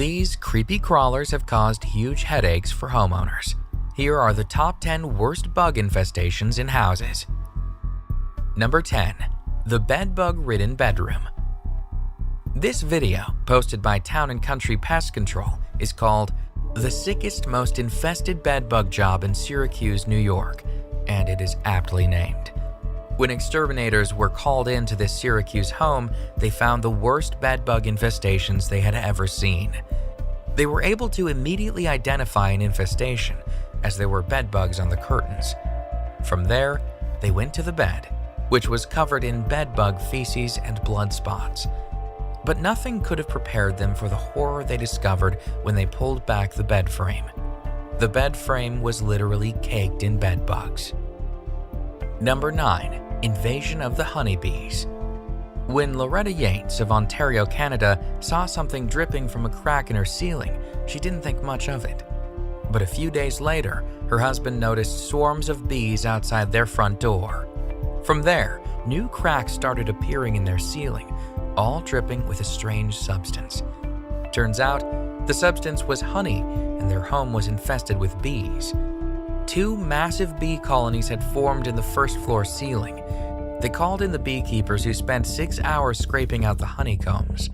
These creepy crawlers have caused huge headaches for homeowners. Here are the top 10 worst bug infestations in houses. Number 10. The bedbug-ridden bedroom. This video, posted by Town & Country Pest Control, is called "The Sickest, Most Infested Bedbug Job in Syracuse, New York," and it is aptly named. When exterminators were called into this Syracuse home, they found the worst bedbug infestations they had ever seen. They were able to immediately identify an infestation, as there were bedbugs on the curtains. From there, they went to the bed, which was covered in bedbug feces and blood spots. But nothing could have prepared them for the horror they discovered when they pulled back the bed frame. The bed frame was literally caked in bedbugs. Number 9. Invasion of the honeybees. When Loretta Yates of Ontario, Canada, saw something dripping from a crack in her ceiling, she didn't think much of it. But a few days later, her husband noticed swarms of bees outside their front door. From there, new cracks started appearing in their ceiling, all dripping with a strange substance. Turns out, the substance was honey, and their home was infested with bees. 2 massive bee colonies had formed in the first-floor ceiling. They called in the beekeepers, who spent 6 hours scraping out the honeycombs.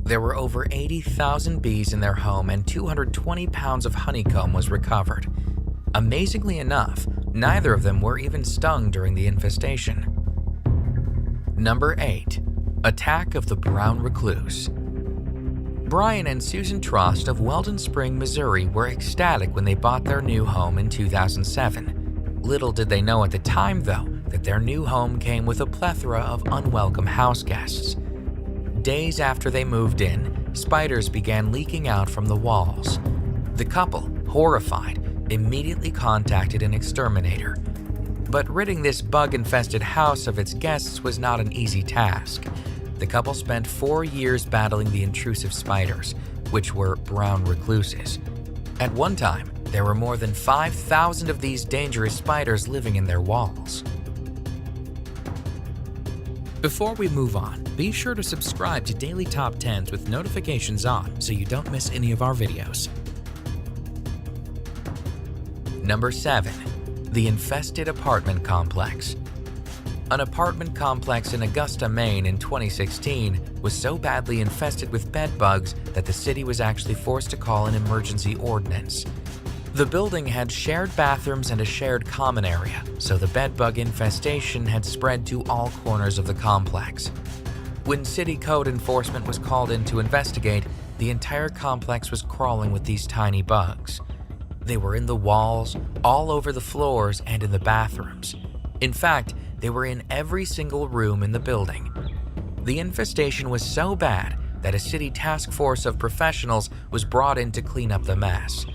There were over 80,000 bees in their home, and 220 pounds of honeycomb was recovered. Amazingly enough, neither of them were even stung during the infestation. Number 8. Attack of the brown recluse. Brian and Susan Trost of Weldon Spring, Missouri were ecstatic when they bought their new home in 2007. Little did they know at the time, though, that their new home came with a plethora of unwelcome house guests. Days after they moved in, spiders began leaking out from the walls. The couple, horrified, immediately contacted an exterminator. But ridding this bug-infested house of its guests was not an easy task. The couple spent 4 years battling the intrusive spiders, which were brown recluses. At one time, there were more than 5,000 of these dangerous spiders living in their walls. Before we move on, be sure to subscribe to Daily Top 10s with notifications on so you don't miss any of our videos. Number 7. The infested apartment complex. An apartment complex in Augusta, Maine in 2016 was so badly infested with bed bugs that the city was actually forced to call an emergency ordinance. The building had shared bathrooms and a shared common area, so the bed bug infestation had spread to all corners of the complex. When city code enforcement was called in to investigate, the entire complex was crawling with these tiny bugs. They were in the walls, all over the floors, and in the bathrooms. In fact, they were in every single room in the building. The infestation was so bad that a city task force of professionals was brought in to clean up the mess.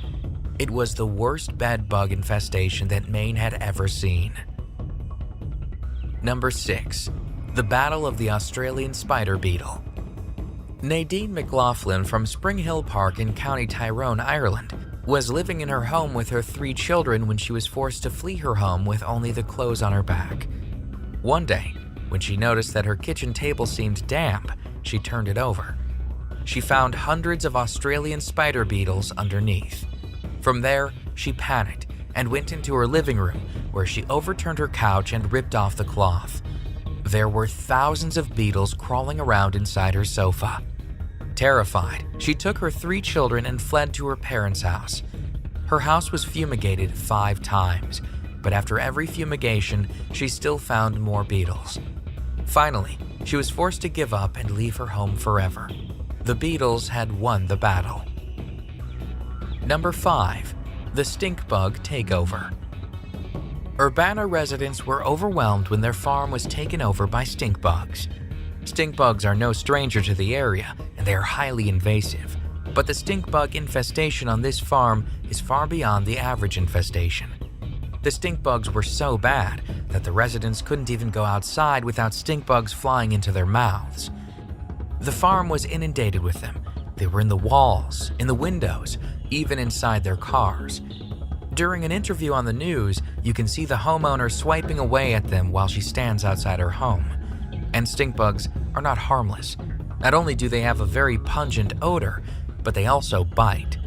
It was the worst bed bug infestation that Maine had ever seen. Number 6. The Battle of the Australian Spider Beetle. Nadine McLaughlin from Spring Hill Park in County Tyrone, Ireland, was living in her home with her 3 children when she was forced to flee her home with only the clothes on her back. One day, when she noticed that her kitchen table seemed damp, she turned it over. She found hundreds of Australian spider beetles underneath. From there, she panicked and went into her living room, where she overturned her couch and ripped off the cloth. There were thousands of beetles crawling around inside her sofa. Terrified, she took her 3 children and fled to her parents' house. Her house was fumigated 5 times, but after every fumigation, she still found more beetles. Finally, she was forced to give up and leave her home forever. The beetles had won the battle. Number 5. The Stink Bug Takeover. Urbana residents were overwhelmed when their farm was taken over by stink bugs. Stink bugs are no stranger to the area, and they are highly invasive. But the stink bug infestation on this farm is far beyond the average infestation. The stink bugs were so bad that the residents couldn't even go outside without stink bugs flying into their mouths. The farm was inundated with them. They were in the walls, in the windows, even inside their cars. During an interview on the news, you can see the homeowner swiping away at them while she stands outside her home. And stink bugs are not harmless. Not only do they have a very pungent odor, but they also bite.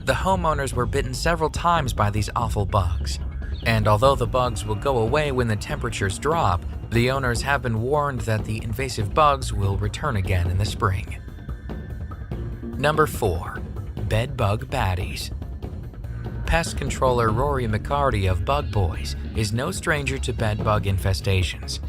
The homeowners were bitten several times by these awful bugs. And although the bugs will go away when the temperatures drop, the owners have been warned that the invasive bugs will return again in the spring. Number 4. Bed bug baddies. Pest controller Rory McCarty of Bug Boys is no stranger to bed bug infestations.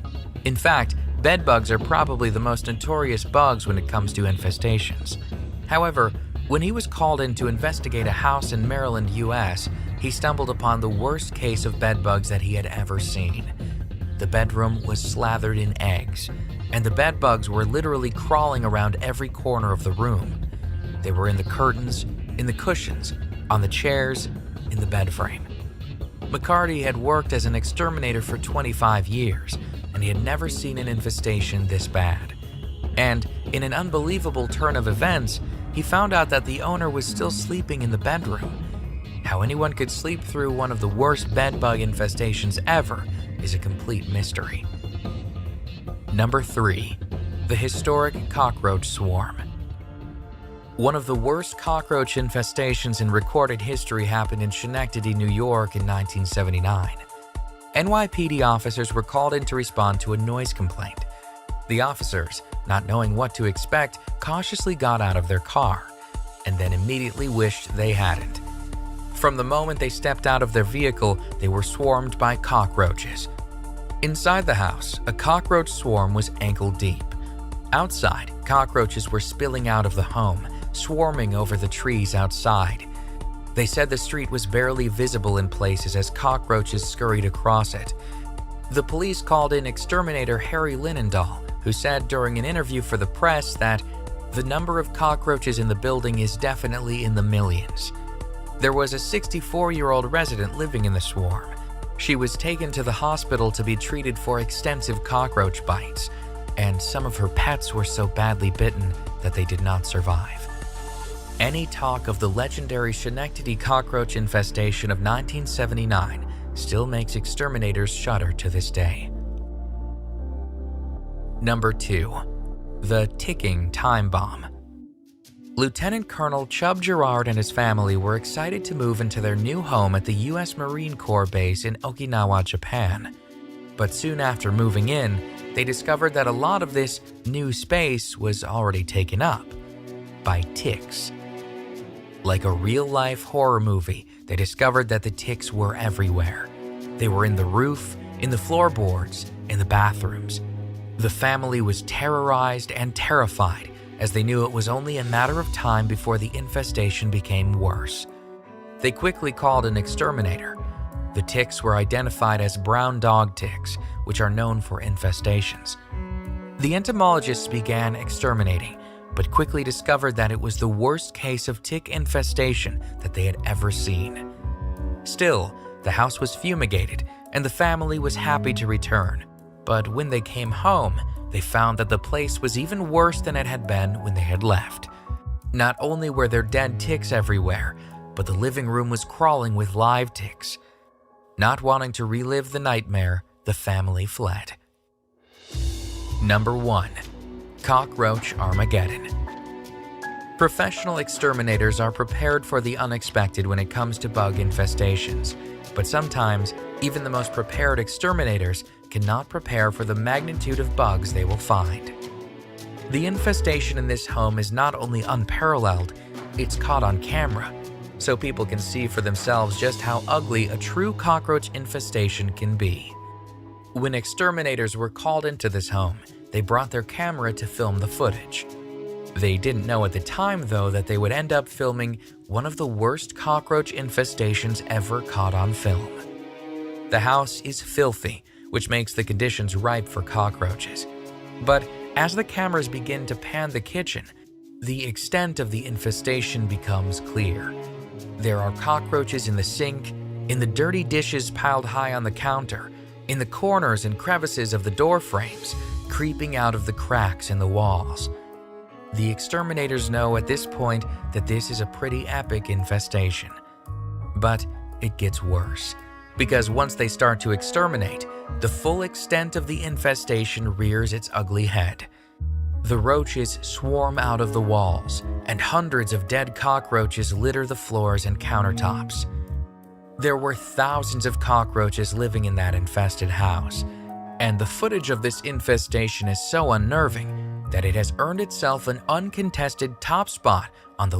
In fact, bed bugs are probably the most notorious bugs when it comes to infestations. However, when he was called in to investigate a house in Maryland, US, he stumbled upon the worst case of bed bugs that he had ever seen. The bedroom was slathered in eggs, and the bed bugs were literally crawling around every corner of the room. They were in the curtains, in the cushions, on the chairs, in the bed frame. McCarty had worked as an exterminator for 25 years, and he had never seen an infestation this bad. And in an unbelievable turn of events, he found out that the owner was still sleeping in the bedroom. How anyone could sleep through one of the worst bed bug infestations ever is a complete mystery. Number 3. The historic cockroach swarm. One of the worst cockroach infestations in recorded history happened in Schenectady, New York in 1979. NYPD officers were called in to respond to a noise complaint. The officers, not knowing what to expect, cautiously got out of their car, and then immediately wished they hadn't. From the moment they stepped out of their vehicle, they were swarmed by cockroaches. Inside the house, a cockroach swarm was ankle deep. Outside, cockroaches were spilling out of the home, swarming over the trees outside. They said the street was barely visible in places as cockroaches scurried across it. The police called in exterminator Harry Linendahl, who said during an interview for the press that the number of cockroaches in the building is definitely in the millions. There was a 64-year-old resident living in the swarm. She was taken to the hospital to be treated for extensive cockroach bites, and some of her pets were so badly bitten that they did not survive. Any talk of the legendary Schenectady cockroach infestation of 1979 still makes exterminators shudder to this day. Number 2. The ticking time bomb. Lieutenant Colonel Chub Gerard and his family were excited to move into their new home at the U.S. Marine Corps base in Okinawa, Japan. But soon after moving in, they discovered that a lot of this new space was already taken up by ticks. Like a real-life horror movie, they discovered that the ticks were everywhere. They were in the roof, in the floorboards, in the bathrooms. The family was terrorized and terrified as they knew it was only a matter of time before the infestation became worse. They quickly called an exterminator. The ticks were identified as brown dog ticks, which are known for infestations. The entomologists began exterminating, but quickly discovered that it was the worst case of tick infestation that they had ever seen. Still, the house was fumigated, and the family was happy to return. But when they came home, they found that the place was even worse than it had been when they had left. Not only were there dead ticks everywhere, but the living room was crawling with live ticks. Not wanting to relive the nightmare, the family fled. Number 1. Cockroach Armageddon. Professional exterminators are prepared for the unexpected when it comes to bug infestations, but sometimes even the most prepared exterminators cannot prepare for the magnitude of bugs they will find. The infestation in this home is not only unparalleled, it's caught on camera, so people can see for themselves just how ugly a true cockroach infestation can be. When exterminators were called into this home, they brought their camera to film the footage. They didn't know at the time, though, that they would end up filming one of the worst cockroach infestations ever caught on film. The house is filthy, which makes the conditions ripe for cockroaches. But as the cameras begin to pan the kitchen, the extent of the infestation becomes clear. There are cockroaches in the sink, in the dirty dishes piled high on the counter, in the corners and crevices of the door frames, creeping out of the cracks in the walls. The exterminators know at this point that this is a pretty epic infestation. But it gets worse, because once they start to exterminate, the full extent of the infestation rears its ugly head. The roaches swarm out of the walls, and hundreds of dead cockroaches litter the floors and countertops. There were thousands of cockroaches living in that infested house, and the footage of this infestation is so unnerving that it has earned itself an uncontested top spot on the